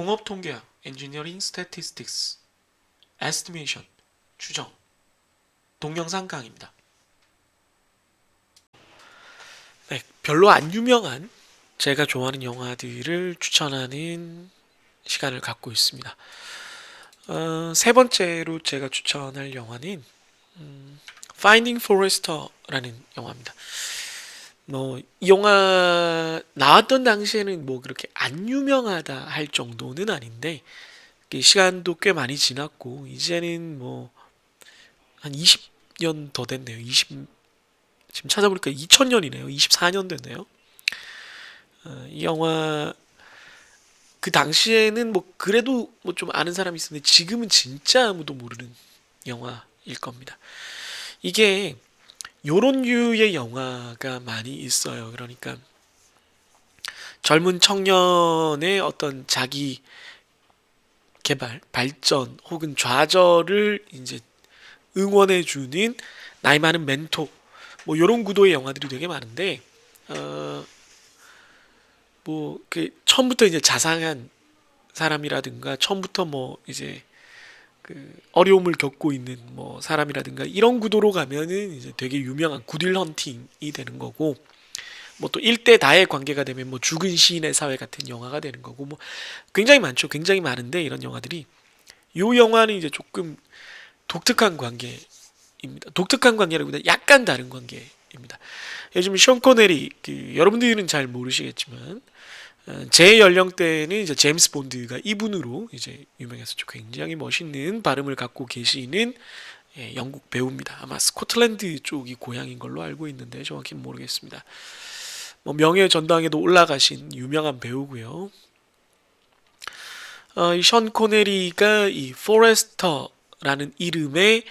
공업통계학, Engineering Statistics, Estimation, 추정, 동영상 강의입니다. 네, 별로 안 유명한 제가 좋아하는 영화들을 추천하는 시간을 갖고 있습니다. 세 번째로 제가 추천할 영화는 Finding Forrester라는 영화입니다. 이 영화 나왔던 당시에는 뭐 그렇게 안 유명하다 할 정도는 아닌데 시간도 꽤 많이 지났고 이제는 뭐 한 20년 더 됐네요. 지금 찾아보니까 2000년이네요. 24년 됐네요. 이 영화 그 당시에는 뭐 그래도 뭐 좀 아는 사람이 있었는데 지금은 진짜 아무도 모르는 영화일 겁니다. 이게 요런 류의 영화가 많이 있어요. 그러니까 젊은 청년의 어떤 자기 개발, 발전 혹은 좌절을 이제 응원해주는 나이 많은 멘토 뭐 요런 구도의 영화들이 되게 많은데 뭐 그 처음부터 이제 자상한 사람이라든가 처음부터 뭐 이제 그 어려움을 겪고 있는 뭐 사람이라든가 이런 구도로 가면은 이제 되게 유명한 굿윌 헌팅이 되는 거고 뭐 또 일대 다의 관계가 되면 뭐 죽은 시인의 사회 같은 영화가 되는 거고 뭐 굉장히 많죠. 굉장히 많은데 이런 영화들이 요 영화는 이제 조금 독특한 관계입니다. 독특한 관계라기보다 약간 다른 관계입니다. 요즘 션 코네리 여러분들은 잘 모르시겠지만 제 연령대는 이제 제임스 본드가 이분으로 이제 유명했었죠. 굉장히 멋있는 발음을 갖고 계시는 영국 배우입니다. 아마 스코틀랜드 쪽이 고향인 걸로 알고 있는데 정확히 모르겠습니다. 뭐 명예 전당에도 올라가신 유명한 배우고요. 이션 코네리가 이 포레스터라는 이름의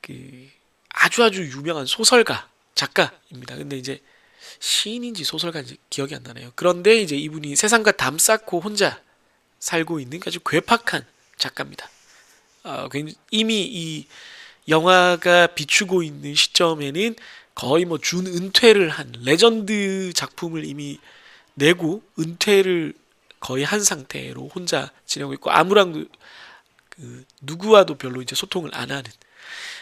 그 아주 유명한 소설가 작가입니다. 근데 이제 시인인지 소설가인지 기억이 안 나네요. 그런데 이제 이분이 세상과 담 쌓고 혼자 살고 있는 아주 괴팍한 작가입니다. 이미 이 영화가 비추고 있는 시점에는 거의 뭐 준은퇴를 한 레전드 작품을 이미 내고 은퇴를 거의 한 상태로 혼자 지내고 있고 아무랑 누구와도 별로 이제 소통을 안 하는.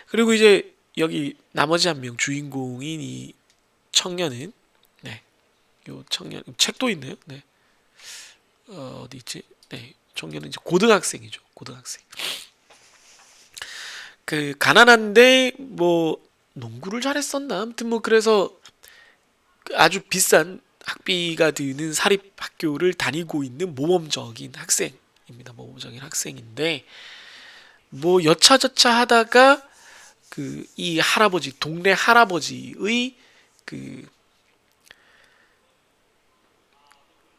그리고 이제 여기 나머지 한 명 주인공인 이 청년은 네, 요 청년 책도 있네요. 네, 어디 있지? 네, 청년은 이제 고등학생이죠. 고등학생. 그 가난한데 뭐 농구를 잘했었나? 아무튼 뭐 그래서 아주 비싼 학비가 드는 사립 학교를 다니고 있는 모범적인 학생입니다. 모범적인 학생인데 뭐 여차저차 하다가 그 이 할아버지 동네 할아버지의 그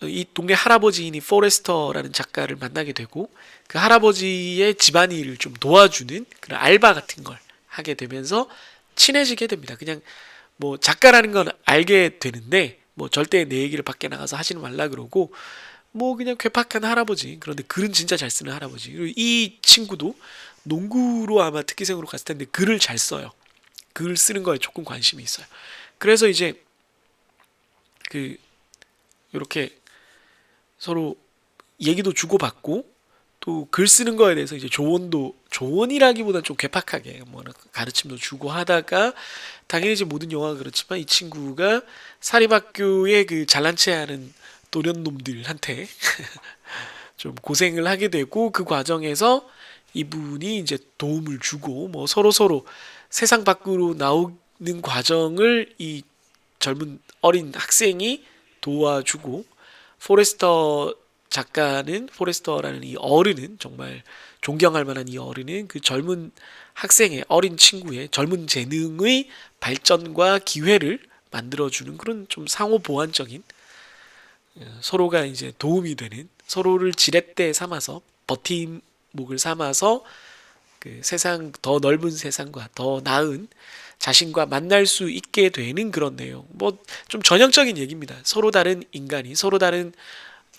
이 동네 할아버지인이 포레스터라는 작가를 만나게 되고 그 할아버지의 집안일을 좀 도와주는 그런 알바 같은 걸 하게 되면서 친해지게 됩니다. 그냥 뭐 작가라는 건 알게 되는데 뭐 절대 내 얘기를 밖에 나가서 하지는 말라 그러고 뭐 그냥 괴팍한 할아버지. 그런데 글은 진짜 잘 쓰는 할아버지. 그리고 이 친구도 농구로 아마 특기생으로 갔을 텐데 글을 잘 써요. 글 쓰는 거에 조금 관심이 있어요. 그래서 이제 그 이렇게 서로 얘기도 주고받고 또 글 쓰는 거에 대해서 이제 조언이라기보다는 좀 괴팍하게 뭐 가르침도 주고 하다가 당연히 이제 모든 영화가 그렇지만 이 친구가 사립학교의 그 잘난 체하는 도련놈들한테 좀 고생을 하게 되고 그 과정에서 이분이 이제 도움을 주고 뭐 서로 세상 밖으로 나오는 과정을 이 젊은 어린 학생이 도와주고 포레스터 작가는 포레스터라는 이 어른은 정말 존경할 만한 이 어른은 그 젊은 학생의 어린 친구의 젊은 재능의 발전과 기회를 만들어주는 그런 좀 상호 보완적인 서로가 이제 도움이 되는 서로를 지렛대 삼아서 버팀목을 삼아서 그 세상 더 넓은 세상과 더 나은 자신과 만날 수 있게 되는 그런 내용. 뭐 좀 전형적인 얘기입니다. 서로 다른 인간이 서로 다른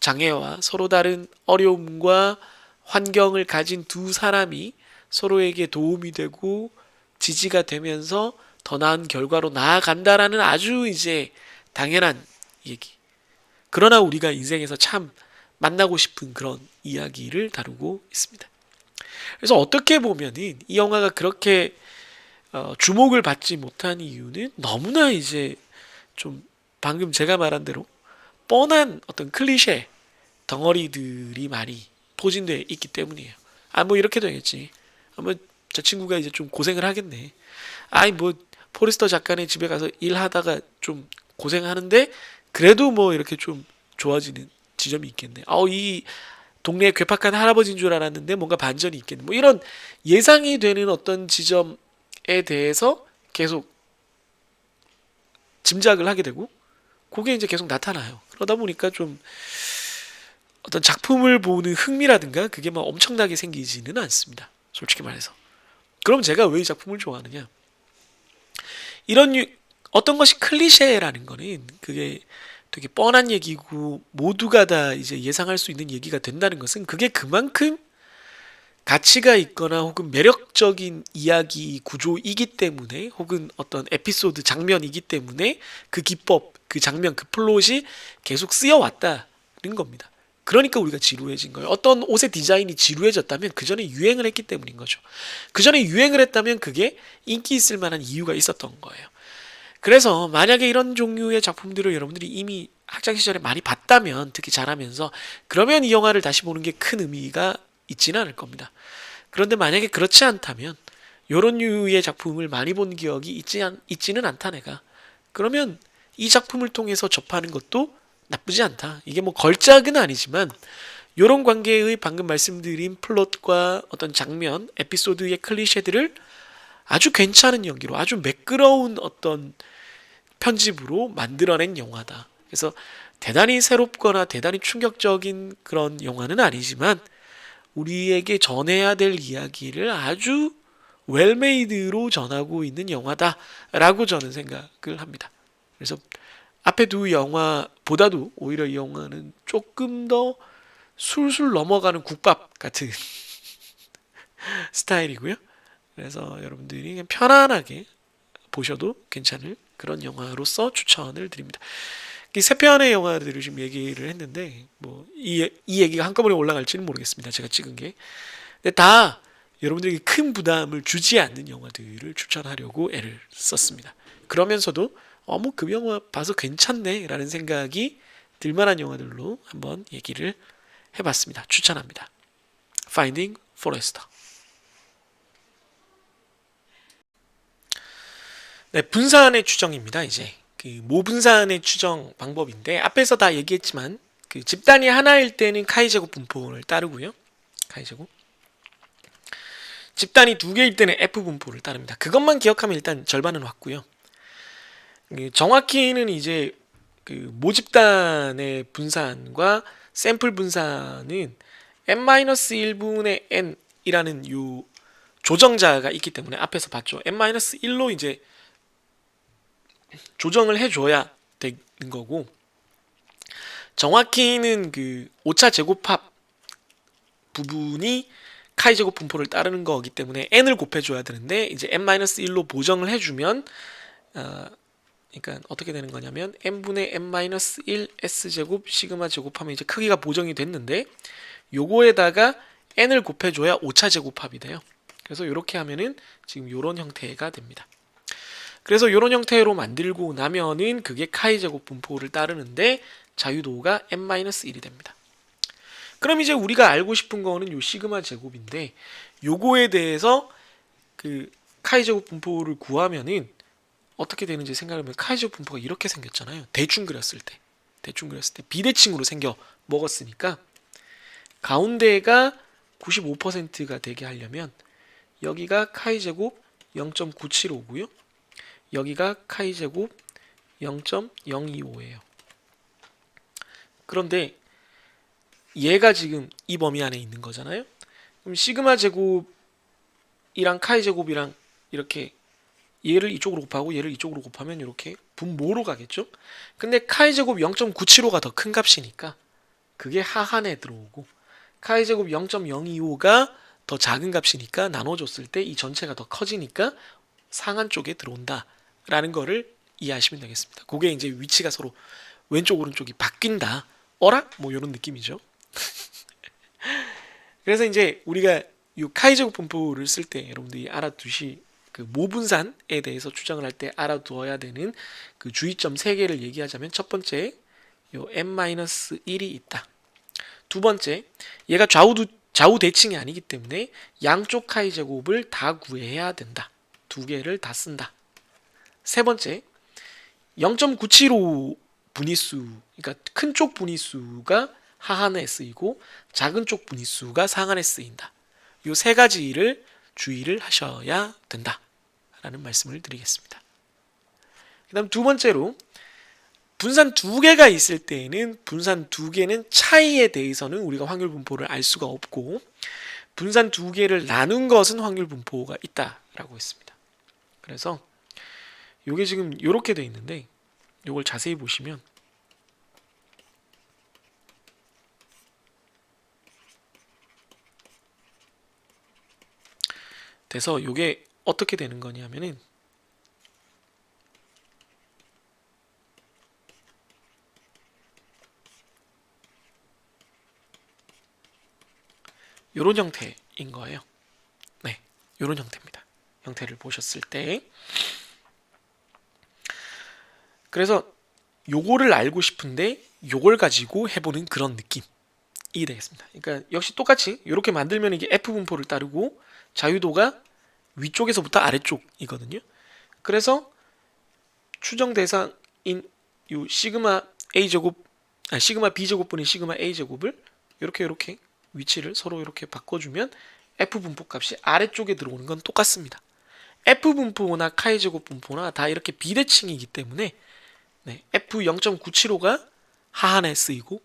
장애와 서로 다른 어려움과 환경을 가진 두 사람이 서로에게 도움이 되고 지지가 되면서 더 나은 결과로 나아간다라는 아주 이제 당연한 얘기. 그러나 우리가 인생에서 참 만나고 싶은 그런 이야기를 다루고 있습니다. 그래서 어떻게 보면은 이 영화가 그렇게 주목을 받지 못한 이유는 너무나 이제 좀 방금 제가 말한 대로 뻔한 어떤 클리셰 덩어리들이 많이 포진되어 있기 때문이에요. 아, 뭐 이렇게 되겠지. 뭐 저 친구가 이제 좀 고생을 하겠네. 아이, 뭐 포레스터 작가네 집에 가서 일하다가 좀 고생하는데 그래도 뭐 이렇게 좀 좋아지는 지점이 있겠네. 이 동네에 괴팍한 할아버지인 줄 알았는데 뭔가 반전이 있겠네. 뭐 이런 예상이 되는 어떤 지점에 대해서 계속 짐작을 하게 되고 그게 이제 계속 나타나요. 그러다 보니까 좀 어떤 작품을 보는 흥미라든가 그게 막 엄청나게 생기지는 않습니다. 솔직히 말해서. 그럼 제가 왜 이 작품을 좋아하느냐? 이런 어떤 것이 클리셰라는 거는 그게 되게 뻔한 얘기고 모두가 다 이제 예상할 수 있는 얘기가 된다는 것은 그게 그만큼 가치가 있거나 혹은 매력적인 이야기 구조이기 때문에 혹은 어떤 에피소드 장면이기 때문에 그 기법, 그 장면, 그 플롯이 계속 쓰여왔다는 겁니다. 그러니까 우리가 지루해진 거예요. 어떤 옷의 디자인이 지루해졌다면 그 전에 유행을 했기 때문인 거죠. 그 전에 유행을 했다면 그게 인기 있을 만한 이유가 있었던 거예요. 그래서 만약에 이런 종류의 작품들을 여러분들이 이미 학창 시절에 많이 봤다면 특히 잘하면서 그러면 이 영화를 다시 보는 게 큰 의미가 있지는 않을 겁니다. 그런데 만약에 그렇지 않다면 요런 류의 작품을 많이 본 기억이 있지는 않다 내가. 그러면 이 작품을 통해서 접하는 것도 나쁘지 않다. 이게 뭐 걸작은 아니지만 요런 관계의 방금 말씀드린 플롯과 어떤 장면, 에피소드의 클리셰들을 아주 괜찮은 연기로 아주 매끄러운 어떤 편집으로 만들어낸 영화다. 그래서 대단히 새롭거나 대단히 충격적인 그런 영화는 아니지만 우리에게 전해야 될 이야기를 아주 웰메이드로 전하고 있는 영화다라고 저는 생각을 합니다. 그래서 앞에 두 영화보다도 오히려 이 영화는 조금 더 술술 넘어가는 국밥 같은 스타일이고요. 그래서 여러분들이 그냥 편안하게 보셔도 괜찮을 그런 영화로서 추천을 드립니다. 이 세 편의 영화들을 지금 얘기를 했는데 뭐 이 얘기가 한꺼번에 올라갈지는 모르겠습니다. 제가 찍은 게. 근데 다 여러분들에게 큰 부담을 주지 않는 영화들을 추천하려고 애를 썼습니다. 그러면서도 뭐 그 영화 봐서 괜찮네 라는 생각이 들만한 영화들로 한번 얘기를 해봤습니다. 추천합니다. Finding Forrester. 네, 분산의 추정입니다. 이제 그 모분산의 추정 방법인데 앞에서 다 얘기했지만 그 집단이 하나일 때는 카이 제곱 분포를 따르고요. 카이 제곱. 집단이 두 개일 때는 F 분포를 따릅니다. 그것만 기억하면 일단 절반은 왔고요. 정확히는 이제 그 모집단의 분산과 샘플 분산은 n-1분의 n이라는 요 조정자가 있기 때문에 앞에서 봤죠. n-1로 이제 조정을 해줘야 되는 거고 정확히는 그 오차 제곱합 부분이 카이 제곱 분포를 따르는 거기 때문에 n을 곱해줘야 되는데 이제 n-1로 보정을 해주면 그러니까 어떻게 되는 거냐면 n분의 n-1 s제곱 시그마 제곱하면 이제 크기가 보정이 됐는데 요거에다가 n을 곱해줘야 오차 제곱합이 돼요. 그래서 이렇게 하면은 지금 요런 형태가 됩니다. 그래서 이런 형태로 만들고 나면은 그게 카이 제곱 분포를 따르는데 자유도가 n-1이 됩니다. 그럼 이제 우리가 알고 싶은 거는 요 시그마 제곱인데 요거에 대해서 그 카이 제곱 분포를 구하면은 어떻게 되는지 생각하면 카이 제곱 분포가 이렇게 생겼잖아요. 대충 그렸을 때 비대칭으로 생겨 먹었으니까 가운데가 95%가 되게 하려면 여기가 카이 제곱 0.975고요. 여기가 카이 제곱 0.025예요. 그런데 얘가 지금 이 범위 안에 있는 거잖아요. 그럼 시그마 제곱이랑 카이 제곱이랑 이렇게 얘를 이쪽으로 곱하고 얘를 이쪽으로 곱하면 이렇게 분모로 가겠죠. 근데 카이 제곱 0.975가 더 큰 값이니까 그게 하한에 들어오고 카이 제곱 0.025가 더 작은 값이니까 나눠줬을 때 이 전체가 더 커지니까 상한 쪽에 들어온다 라는 거를 이해하시면 되겠습니다. 그게 이제 위치가 서로 왼쪽 오른쪽이 바뀐다 어라? 뭐 이런 느낌이죠. 그래서 이제 우리가 이 카이 제곱 분포를 쓸 때 여러분들이 알아두시 그 모분산에 대해서 추정을 할 때 알아두어야 되는 그 주의점 3개를 얘기하자면, 첫 번째 요 n-1이 있다. 두 번째, 얘가 좌우 대칭이 아니기 때문에 양쪽 카이 제곱을 다 구해야 된다. 2개를 다 쓴다. 세 번째, 0.975 분위수, 그러니까 큰 쪽 분위수가 하한에 쓰이고 작은 쪽 분위수가 상한에 쓰인다. 이 3가지를 주의를 하셔야 된다 라는 말씀을 드리겠습니다. 그 다음 두 번째로, 분산 2개가 있을 때에는 분산 2개는 차이에 대해서는 우리가 확률 분포를 알 수가 없고, 분산 2개를 나눈 것은 확률 분포가 있다라고 했습니다. 그래서 이게 지금 이렇게 돼 있는데, 이걸 자세히 보시면 돼서 이게 어떻게 되는 거냐면은, 이런 형태인 거예요. 네, 이런 형태입니다. 형태를 보셨을 때, 그래서 요거를 알고 싶은데 요걸 가지고 해보는 그런 느낌이 되겠습니다. 그러니까 역시 똑같이 이렇게 만들면 이게 F 분포를 따르고 자유도가 위쪽에서부터 아래쪽이거든요. 그래서 추정 대상인 요 시그마 A 제곱, 시그마 B 제곱분의 시그마 A 제곱을 이렇게 위치를 서로 이렇게 바꿔주면 F 분포 값이 아래쪽에 들어오는 건 똑같습니다. F 분포나 카이 제곱 분포나 다 이렇게 비대칭이기 때문에 F 0.975가 하한에 쓰이고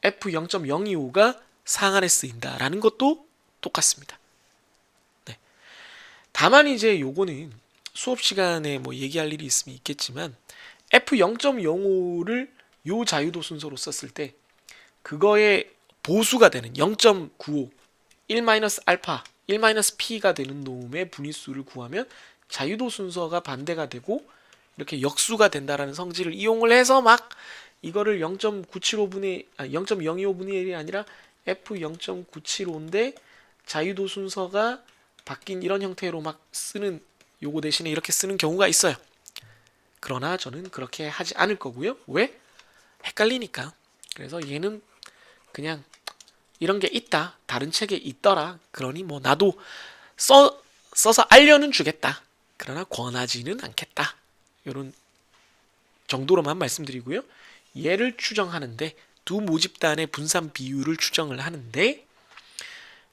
F 0.025가 상한에 쓰인다라는 것도 똑같습니다. 네. 다만 이제 요거는 수업 시간에 뭐 얘기할 일이 있으면 있겠지만, F 0.05를 요 자유도 순서로 썼을 때 그거의 보수가 되는 0.95, 1-알파, 1-p가 되는 놈의 분위수를 구하면 자유도 순서가 반대가 되고 이렇게 역수가 된다라는 성질을 이용을 해서 막 이거를 0.975분의 0.025분의 1이 아니라 F 0.975인데 자유도 순서가 바뀐 이런 형태로 막 쓰는, 요거 대신에 이렇게 쓰는 경우가 있어요. 그러나 저는 그렇게 하지 않을 거고요. 왜? 헷갈리니까. 그래서 얘는 그냥 이런 게 있다, 다른 책에 있더라, 그러니 뭐 나도 써서 알려는 주겠다, 그러나 권하지는 않겠다, 이런 정도로만 말씀드리고요. 얘를 추정하는데, 두 모집단의 분산 비율을 추정을 하는데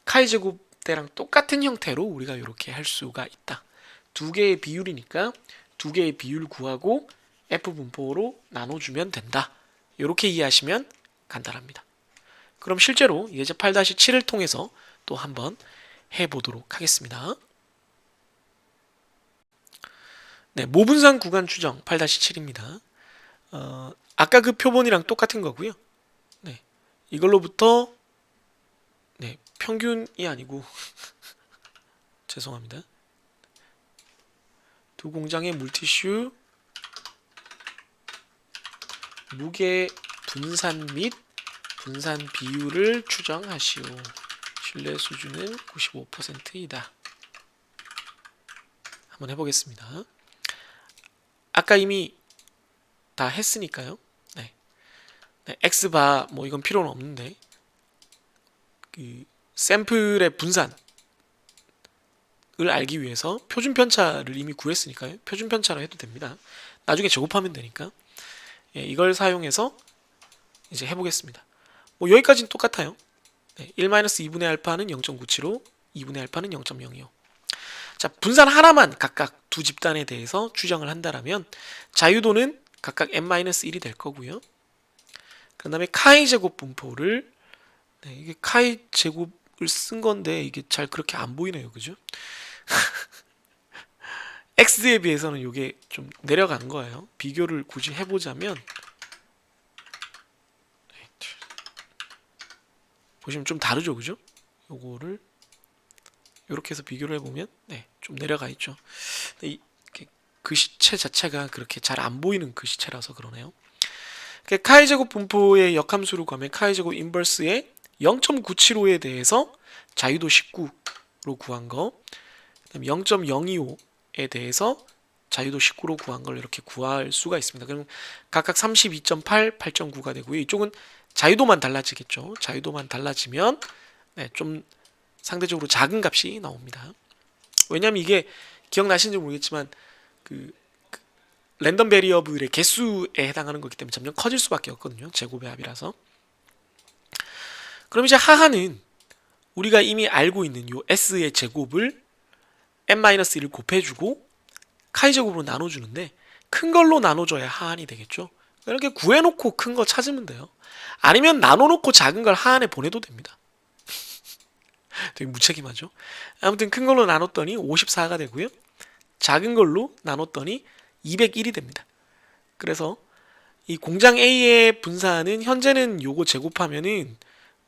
카이 제곱대랑 똑같은 형태로 우리가 이렇게 할 수가 있다. 2개의 비율이니까 2개의 비율 구하고 F 분포로 나눠주면 된다. 이렇게 이해하시면 간단합니다. 그럼 실제로 예제 8-7을 통해서 또 한번 해보도록 하겠습니다. 네, 모분산 구간 추정 8-7입니다. 아까 그 표본이랑 똑같은 거고요. 네, 이걸로부터 평균이 아니고 죄송합니다. 두 공장의 물티슈 무게 분산 및 분산 비율을 추정하시오. 신뢰 수준은 95%이다. 한번 해보겠습니다. 아까 이미 다 했으니까요. X바 뭐 이건 필요는 없는데, 그 샘플의 분산을 알기 위해서 표준 편차를 이미 구했으니까요. 표준 편차로 해도 됩니다. 나중에 제곱하면 되니까. 이걸 사용해서 이제 해보겠습니다. 뭐 여기까지는 똑같아요. 1-2분의 알파는 0.975, 2분의 알파는 0.025. 자, 분산 하나만 각각 두 집단에 대해서 추정을 한다라면 자유도는 각각 n-1이 될 거고요. 그 다음에 카이 제곱 분포를, 이게 카이 제곱을 쓴 건데 이게 잘 그렇게 안 보이네요, 그죠? X에 비해서는 이게 좀 내려간 거예요. 비교를 굳이 해보자면 보시면 좀 다르죠, 그죠? 요거를 이렇게 해서 비교를 해보면 좀 내려가 있죠. 글씨체 자체가 그렇게 잘 안 보이는 글씨체라서 그러네요. 카이 제곱 분포의 역함수를 구하면 카이 제곱 인버스의 0.975에 대해서 자유도 19로 구한 거, 그다음 0.025에 대해서 자유도 19로 구한 걸 이렇게 구할 수가 있습니다. 그럼 각각 32.8, 8.9가 되고요. 이쪽은 자유도만 달라지겠죠. 자유도만 달라지면 네, 좀 상대적으로 작은 값이 나옵니다. 왜냐하면 이게 기억나시는지 모르겠지만 그 랜덤 베리어블의 개수에 해당하는 거기 때문에 점점 커질 수밖에 없거든요. 제곱의 합이라서. 그럼 이제 하하는 우리가 이미 알고 있는 요 s의 제곱을 n-1을 곱해주고 카이 제곱으로 나눠주는데 큰 걸로 나눠줘야 하한이 되겠죠. 이렇게 구해놓고 큰 거 찾으면 돼요. 아니면 나눠놓고 작은 걸 하한에 보내도 됩니다. 되게 무책임하죠. 아무튼 큰 걸로 나눴더니 54가 되고요. 작은 걸로 나눴더니 201이 됩니다. 그래서 이 공장 A의 분산은 현재는 요거 제곱하면은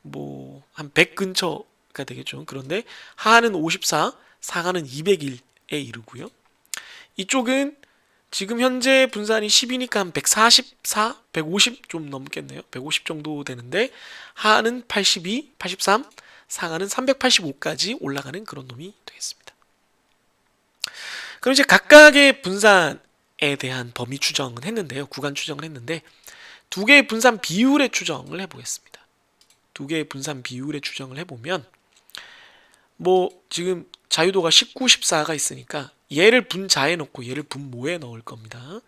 뭐 한 100 근처가 되겠죠. 그런데 하한은 54, 상하는 201에 이르고요. 이쪽은 지금 현재 분산이 10이니까 한 144, 150 좀 넘겠네요. 150 정도 되는데 하한은 82, 83, 상하는 385까지 올라가는 그런 놈이 되겠습니다. 그럼 이제 각각의 분산에 대한 범위 추정은 했는데요. 구간 추정을 했는데 두 개의 분산 비율의 추정을 해보겠습니다. 두 개의 분산 비율의 추정을 해보면 뭐 지금 자유도가 19, 14가 있으니까 얘를 분자에 넣고 얘를 분모에 넣을 겁니다.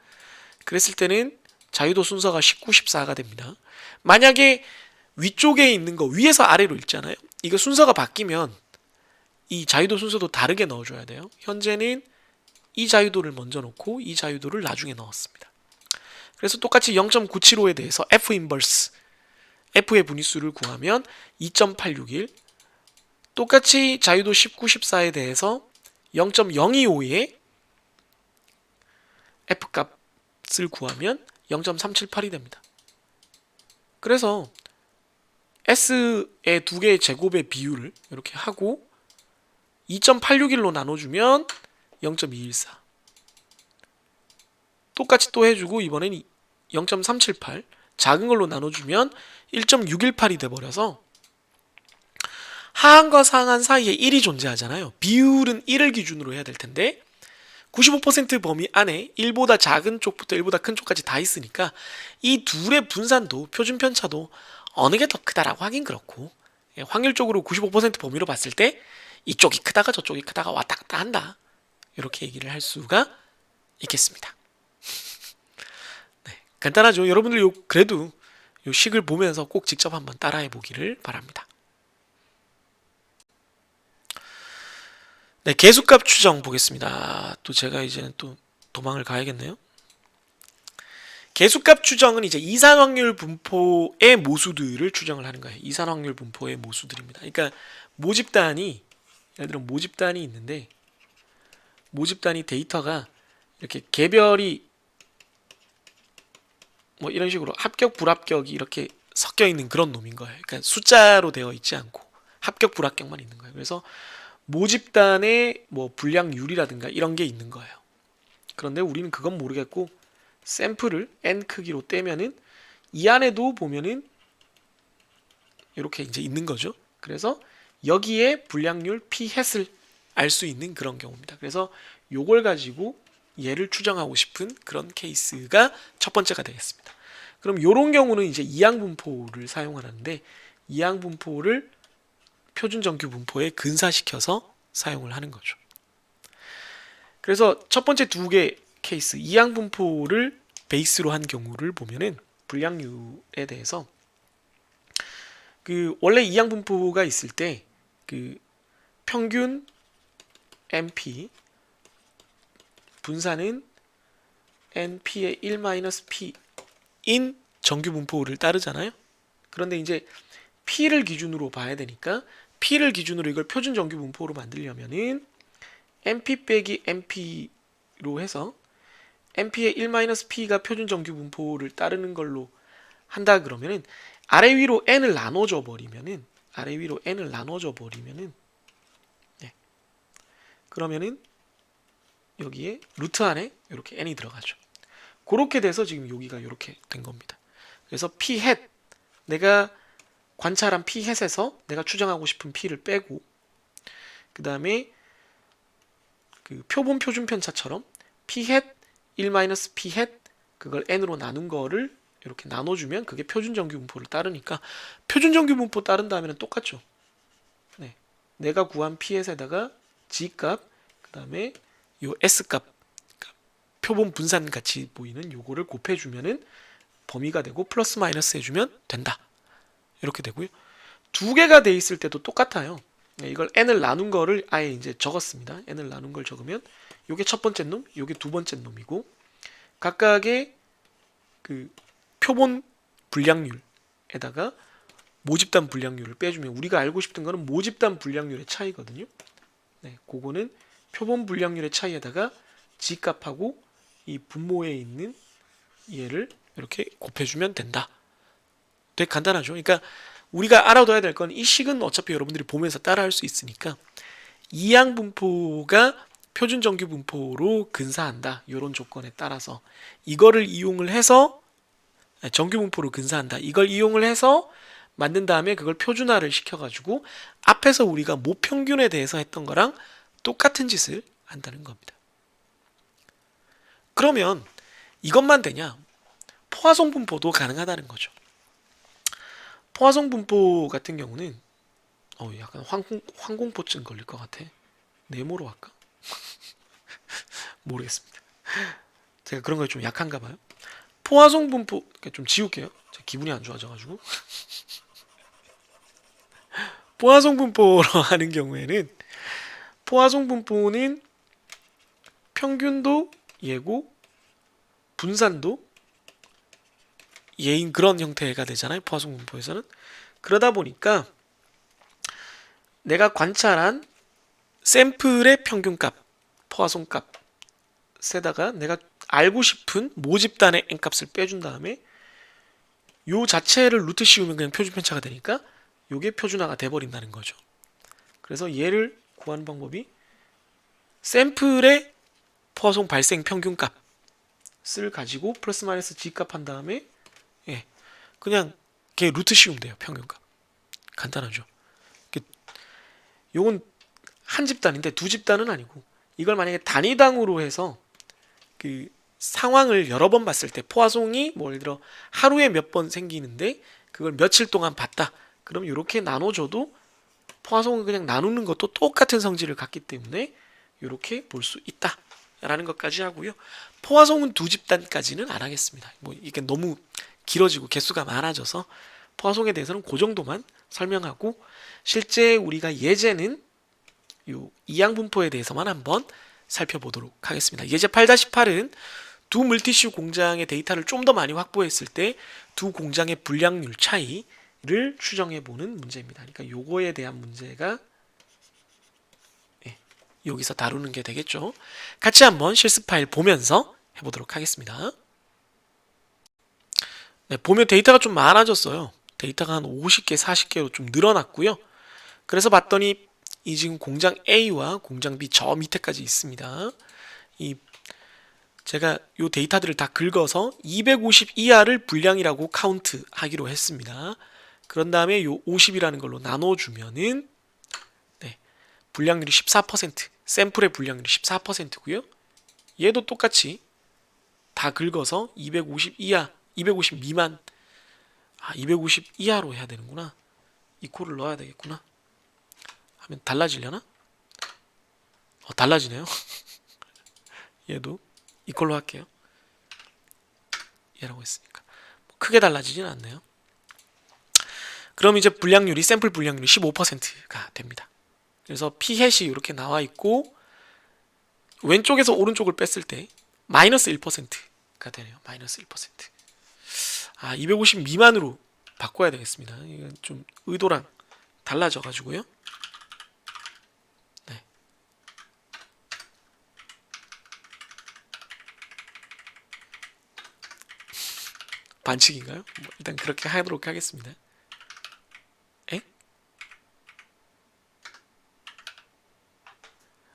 그랬을 때는 자유도 순서가 19, 14가 됩니다. 만약에 위쪽에 있는 거 위에서 아래로 읽잖아요. 이거 순서가 바뀌면 이 자유도 순서도 다르게 넣어줘야 돼요. 현재는 이 자유도를 먼저 넣고 이 자유도를 나중에 넣었습니다. 그래서 똑같이 0.975에 대해서 F 인버스 F의 분위수를 구하면 2.861 똑같이 자유도 19, 14에 대해서 0.025의 F값을 구하면 0.378이 됩니다. 그래서 S의 두 개의 제곱의 비율을 이렇게 하고 2.861로 나눠주면 0.214 똑같이 또 해주고 이번엔 0.378 작은 걸로 나눠주면 1.618이 돼버려서 하한과 상한 사이에 1이 존재하잖아요. 비율은 1을 기준으로 해야 될 텐데 95% 범위 안에 1보다 작은 쪽부터 1보다 큰 쪽까지 다 있으니까 이 둘의 분산도 표준 편차도 어느 게 더 크다라고 하긴 그렇고 확률적으로 95% 범위로 봤을 때 이쪽이 크다가 저쪽이 크다가 왔다 갔다 한다. 이렇게 얘기를 할 수가 있겠습니다. 네, 간단하죠. 여러분들 그래도 요 식을 보면서 꼭 직접 한번 따라해 보기를 바랍니다. 네, 개수값 추정 보겠습니다. 또 제가 이제는 또 도망을 가야겠네요. 개수값 추정은 이제 이산확률 분포의 모수들을 추정을 하는 거예요. 이산확률 분포의 모수들입니다. 그러니까 모집단이 예를 들어 모집단이 있는데 모집단이 데이터가 이렇게 개별이 뭐 이런 식으로 합격 불합격이 이렇게 섞여 있는 그런 놈인 거예요. 그러니까 숫자로 되어 있지 않고 합격 불합격만 있는 거예요. 그래서 모집단의 뭐 분량률이라든가 이런 게 있는 거예요. 그런데 우리는 그건 모르겠고 샘플을 n 크기로 떼면은 이 안에도 보면은 이렇게 이제 있는 거죠. 그래서 여기에 분량률 p 햇을 알 수 있는 그런 경우입니다. 그래서 요걸 가지고 얘를 추정하고 싶은 그런 케이스가 첫 번째가 되겠습니다. 그럼 요런 경우는 이제 이항분포를 사용하는데 이항분포를 표준 정규 분포에 근사시켜서 사용을 하는 거죠. 그래서 첫 번째 두 개 케이스 이항분포를 베이스로 한 경우를 보면은 분량률에 대해서 그 원래 이항분포가 있을 때 그 평균 NP 분산은 NP의 1-P인 정규 분포를 따르잖아요. 그런데 이제 P를 기준으로 봐야 되니까 P를 기준으로 이걸 표준 정규 분포로 만들려면은 NP 빼기 NP로 해서 NP의 1-P가 표준 정규 분포를 따르는 걸로 한다 그러면은 아래 위로 n을 나눠줘 버리면은 네. 그러면은 여기에 루트 안에 이렇게 n이 들어가죠. 그렇게 돼서 지금 여기가 이렇게 된 겁니다. 그래서 p hat 내가 관찰한 p 햇에서 내가 추정하고 싶은 p를 빼고, 그 다음에 그 표본 표준 편차처럼 p 햇 1-p 햇 그걸 n으로 나눈 거를 이렇게 나눠주면 그게 표준 정규 분포를 따르니까, 표준 정규 분포 따른 다음에는 똑같죠. 네. 내가 구한 p 햇에다가 g 값, 그 다음에 요 s 값, 그러니까 표본 분산 같이 보이는 요거를 곱해주면은 범위가 되고, 플러스 마이너스 해주면 된다. 이렇게 되고요. 두 개가 돼 있을 때도 똑같아요. 이걸 n을 나눈 거를 아예 이제 적었습니다. n을 나눈 걸 적으면 요게 첫 번째 놈, 요게 두 번째 놈이고, 각각의 그 표본 분량률에다가 모집단 분량률을 빼주면, 우리가 알고 싶은 거는 모집단 분량률의 차이거든요. 네, 그거는 표본 분량률의 차이에다가 g 값하고 이 분모에 있는 얘를 이렇게 곱해주면 된다. 되게 간단하죠. 그러니까 우리가 알아둬야 될 건, 이 식은 어차피 여러분들이 보면서 따라할 수 있으니까 이항 분포가 표준 정규 분포로 근사한다, 이런 조건에 따라서 이거를 이용을 해서 정규 분포로 근사한다, 이걸 이용을 해서 만든 다음에 그걸 표준화를 시켜가지고 앞에서 우리가 모평균에 대해서 했던 거랑 똑같은 짓을 한다는 겁니다. 그러면 이것만 되냐? 포화송 분포도 가능하다는 거죠. 포화송 분포 같은 경우는 약간 황공포증 걸릴 것 같아. 네모로 할까? 모르겠습니다. 제가 그런 거에 좀 약한가 봐요. 포화송 분포 좀 지울게요. 제가 기분이 안 좋아져가지고. 포화송 분포로 하는 경우에는, 포화송 분포는 평균도 얘고 분산도 얘인 그런 형태가 되잖아요. 포화송 분포에서는. 그러다 보니까 내가 관찰한 샘플의 평균값, 포화송 값에다가 내가 알고 싶은 모집단의 n값을 빼준 다음에 요 자체를 루트 씌우면 그냥 표준 편차가 되니까 요게 표준화가 돼버린다는 거죠. 그래서 얘를 구하는 방법이, 샘플의 포화송 발생 평균값을 가지고 플러스 마이너스 g값 한 다음에 그냥 걔 루트 씌우면 돼요. 평균값. 간단하죠. 요건 한 집단인데 두 집단은 아니고, 이걸 만약에 단위당으로 해서 그 상황을 여러 번 봤을 때, 포화송이 뭐 예를 들어 하루에 몇 번 생기는데 그걸 며칠 동안 봤다, 그럼 이렇게 나눠줘도 포화송을 그냥 나누는 것도 똑같은 성질을 갖기 때문에 이렇게 볼 수 있다 라는 것까지 하고요. 포화송은 두 집단까지는 안 하겠습니다. 뭐 이게 너무 길어지고 개수가 많아져서 포화송에 대해서는 그 정도만 설명하고, 실제 우리가 예제는 요 이항 분포에 대해서만 한번 살펴보도록 하겠습니다. 예제 8-8은 두 물티슈 공장의 데이터를 좀 더 많이 확보했을 때 두 공장의 분량률 차이를 추정해 보는 문제입니다. 그러니까 요거에 대한 문제가 여기서 다루는 게 되겠죠. 같이 한번 실습 파일 보면서 해보도록 하겠습니다. 네, 보면 데이터가 좀 많아졌어요. 데이터가 한 50개, 40개로 좀 늘어났고요. 그래서 봤더니 이 지금 공장 A와 공장 B 저 밑에까지 있습니다. 제가 이 데이터들을 다 긁어서 250 이하를 분량이라고 카운트 하기로 했습니다. 그런 다음에 이 50이라는 걸로 나눠주면은 분량률이 14%, 샘플의 분량률이 14%고요. 얘도 똑같이 다 긁어서 250 이하, 250 미만, 250 이하로 해야 되는구나. 이코를 넣어야 되겠구나. 하면 달라지려나? 달라지네요. 얘도 이걸로 할게요. 얘라고 했으니까 크게 달라지진 않네요. 그럼 이제 분량률이, 샘플 분량률이 15%가 됩니다. 그래서 p 햇이 이렇게 나와 있고, 왼쪽에서 오른쪽을 뺐을 때 마이너스 1%가 되네요. 마이너스 1%. 250 미만으로 바꿔야 되겠습니다. 이건 좀 의도랑 달라져 가지고요. 네. 반칙인가요? 일단 그렇게 하도록 하겠습니다. 에?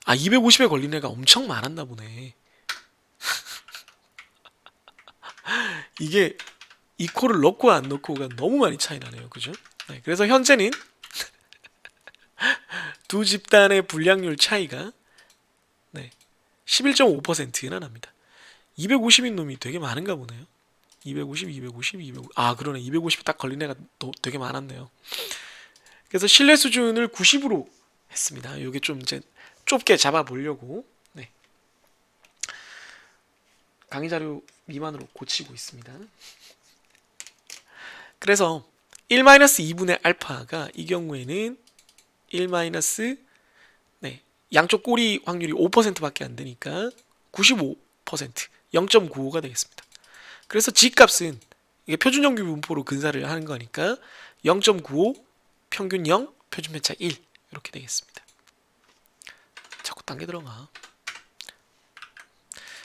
250에 걸린 애가 엄청 많았나 보네. 이게 이코를 넣고 안 넣고가 너무 많이 차이 나네요. 그죠? 네, 그래서 현재는 두 집단의 불량률 차이가 네, 11.5%나 납니다. 250인 놈이 되게 많은가 보네요. 250, 250, 250. 아, 그러네. 250이 딱 걸린 애가 되게 많았네요. 그래서 신뢰 수준을 90으로 했습니다. 이게 좀 이제 좁게 잡아보려고 네. 강의 자료 미만으로 고치고 있습니다. 그래서 1-2분의 알파가 이 경우에는 1 네, 양쪽 꼬리 확률이 5%밖에 안 되니까 95%, 0.95가 되겠습니다. 그래서 G값은 이게 표준정규 분포로 근사를 하는 거니까 0.95, 평균 0, 표준 편차 1 이렇게 되겠습니다. 자꾸 당겨 들어가.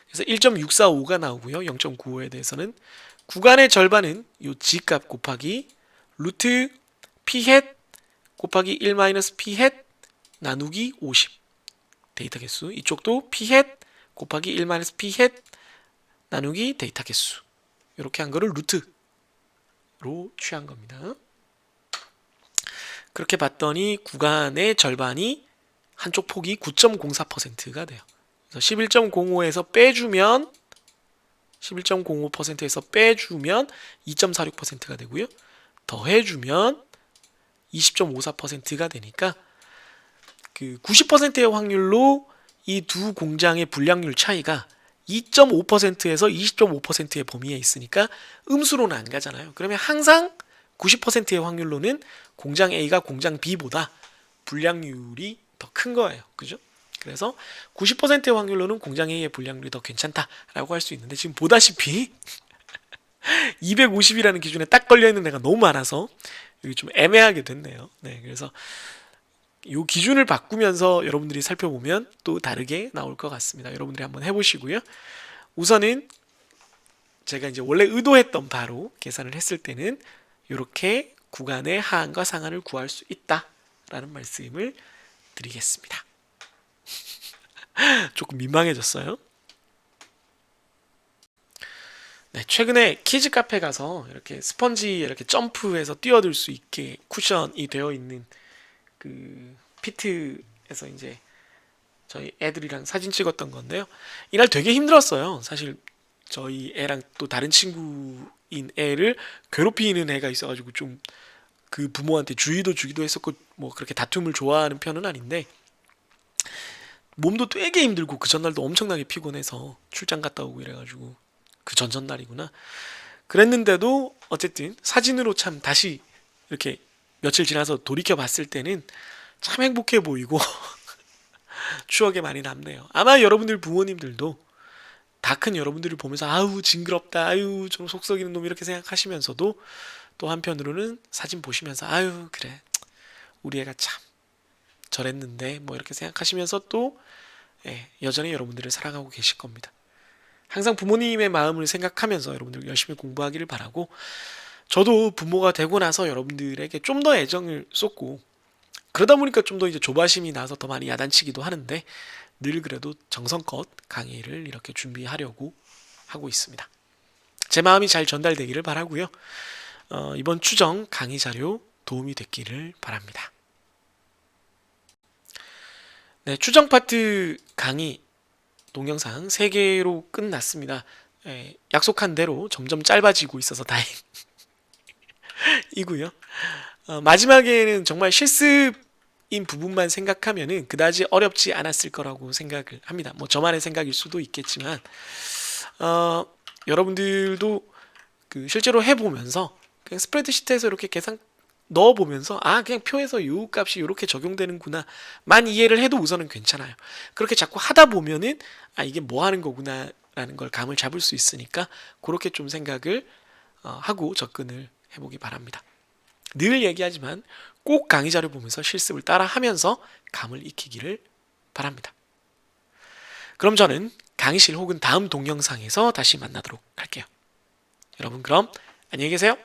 그래서 1.645가 나오고요. 0.95에 대해서는 구간의 절반은 요 G값 곱하기 루트 P 햇 곱하기 1 P 햇 나누기 50 데이터 개수. 이쪽도 P 햇 곱하기 1 P 햇 나누기 데이터 개수. 이렇게 한 거를 루트로 취한 겁니다. 그렇게 봤더니 구간의 절반이 한쪽 폭이 9.04%가 돼요. 그래서 11.05에서 빼주면 11.05%에서 빼주면 2.46%가 되고요. 더해주면 20.54%가 되니까 그 90%의 확률로 이 두 공장의 불량률 차이가 2.5%에서 20.5%의 범위에 있으니까 음수로는 안 가잖아요. 그러면 항상 90%의 확률로는 공장 A가 공장 B보다 불량률이 더 큰 거예요. 그죠? 그래서 90%의 확률로는 공장 A의 불량률이 더 괜찮다라고 할 수 있는데 지금 보다시피 250이라는 기준에 딱 걸려있는 애가 너무 많아서 여기 좀 애매하게 됐네요. 네, 그래서 이 기준을 바꾸면서 여러분들이 살펴보면 또 다르게 나올 것 같습니다. 여러분들이 한번 해보시고요. 우선은 제가 이제 원래 의도했던 바로 계산을 했을 때는 이렇게 구간의 하한과 상한을 구할 수 있다라는 말씀을 드리겠습니다. 조금 민망해졌어요. 네, 최근에 키즈 카페 가서 이렇게 스펀지 이렇게 점프해서 뛰어들 수 있게 쿠션이 되어 있는 그 피트에서 이제 저희 애들이랑 사진 찍었던 건데요. 이날 되게 힘들었어요. 사실 저희 애랑 또 다른 친구인 애를 괴롭히는 애가 있어가지고 좀 그 부모한테 주의도 주기도 했었고 뭐 그렇게 다툼을 좋아하는 편은 아닌데 몸도 되게 힘들고 그 전날도 엄청나게 피곤해서 출장 갔다 오고 이래가지고 그 전전날이구나. 그랬는데도 어쨌든 사진으로 참 다시 이렇게 며칠 지나서 돌이켜 봤을 때는 참 행복해 보이고 추억에 많이 남네요. 아마 여러분들 부모님들도 다 큰 여러분들을 보면서 아우 징그럽다, 아유 좀 속썩이는 놈 이렇게 생각하시면서도 또 한편으로는 사진 보시면서 아유 그래 우리 애가 참 저랬는데 뭐 이렇게 생각하시면서 또 여전히 여러분들을 사랑하고 계실 겁니다. 항상 부모님의 마음을 생각하면서 여러분들 열심히 공부하기를 바라고 저도 부모가 되고 나서 여러분들에게 좀 더 애정을 쏟고 그러다 보니까 좀 더 이제 조바심이 나서 더 많이 야단치기도 하는데 늘 그래도 정성껏 강의를 이렇게 준비하려고 하고 있습니다. 제 마음이 잘 전달되기를 바라고요. 이번 추정 강의 자료 도움이 됐기를 바랍니다. 네, 추정 파트 강의 동영상 3개로 끝났습니다. 약속한 대로 점점 짧아지고 있어서 다행이고요. 마지막에는 정말 실습인 부분만 생각하면은 그다지 어렵지 않았을 거라고 생각을 합니다. 뭐 저만의 생각일 수도 있겠지만 여러분들도 그 실제로 해보면서 그냥 스프레드시트에서 이렇게 계산 넣어보면서 아 그냥 표에서 요 값이 이렇게 적용되는구나 만 이해를 해도 우선은 괜찮아요. 그렇게 자꾸 하다 보면은 아 이게 뭐 하는 거구나 라는 걸 감을 잡을 수 있으니까 그렇게 좀 생각을 하고 접근을 해보기 바랍니다. 늘 얘기하지만 꼭 강의 자료 보면서 실습을 따라 하면서 감을 익히기를 바랍니다. 그럼 저는 강의실 혹은 다음 동영상에서 다시 만나도록 할게요. 여러분 그럼 안녕히 계세요.